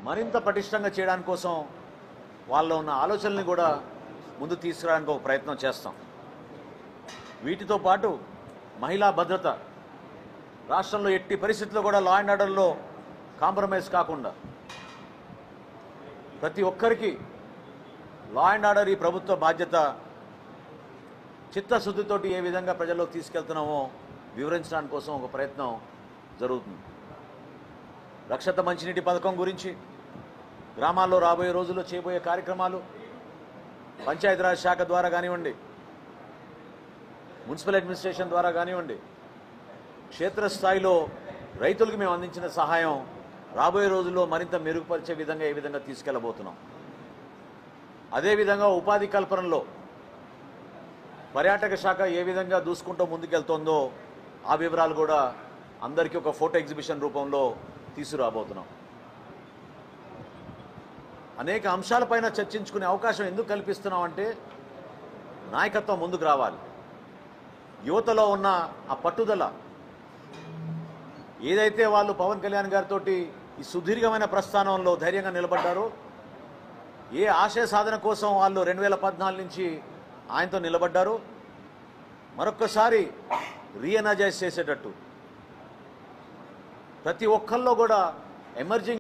మరింత పటిష్టంగా చేయడానికి కోసం వాళ్ళలో ఉన్న ఆలోచనల్ని కూడా ముందు తీసుకురావడానికి ఒక ప్రయత్నం చేస్తాం. వీటితో పాటు మహిళా భద్రత, రాష్ట్రంలో ఎట్టి పరిస్థితుల్లో కూడా లా అండ్ ఆర్డర్లో కాంప్రమైజ్ కాకుండా ప్రతి ఒక్కరికి లా అండ్ ఆర్డర్ ఈ ప్రభుత్వ బాధ్యత. చిత్తశుద్ధితోటి ఏ విధంగా ప్రజల్లోకి తీసుకెళ్తున్నామో వివరించడానికి కోసం ఒక ప్రయత్నం జరుగుతుంది. రక్షిత మంచినీటి పథకం గురించి, గ్రామాల్లో రాబోయే రోజుల్లో చేయబోయే కార్యక్రమాలు, పంచాయతీరాజ్ శాఖ ద్వారా కానివ్వండి, మున్సిపల్ అడ్మినిస్ట్రేషన్ ద్వారా కానివ్వండి, క్షేత్రస్థాయిలో రైతులకు మేము అందించిన సహాయం రాబోయే రోజుల్లో మరింత మెరుగుపరిచే విధంగా ఏ విధంగా తీసుకెళ్లబోతున్నాం. అదేవిధంగా ఉపాధి కల్పనలో పర్యాటక శాఖ ఏ విధంగా దూసుకుంటూ ముందుకెళ్తోందో ఆ వివరాలు కూడా అందరికీ ఒక ఫోటో ఎగ్జిబిషన్ రూపంలో తీసుకురాబోతున్నాం. అనేక అంశాలపైన చర్చించుకునే అవకాశం ఎందుకు కల్పిస్తున్నాం అంటే, నాయకత్వం ముందుకు రావాలి. యువతలో ఉన్న ఆ పట్టుదల ఏదైతే వాళ్ళు పవన్ కళ్యాణ్ గారితో ఈ సుదీర్ఘమైన ప్రస్థానంలో ధైర్యంగా నిలబడ్డారో, ఏ ఆశయ సాధన కోసం వాళ్ళు 2014 నుంచి ఆయనతో నిలబడ్డారో, మరొక్కసారి రీఎనర్జైజ్ చేసేటట్టు ప్రతి ఒక్కళ్ళలో కూడా ఎమర్జింగ్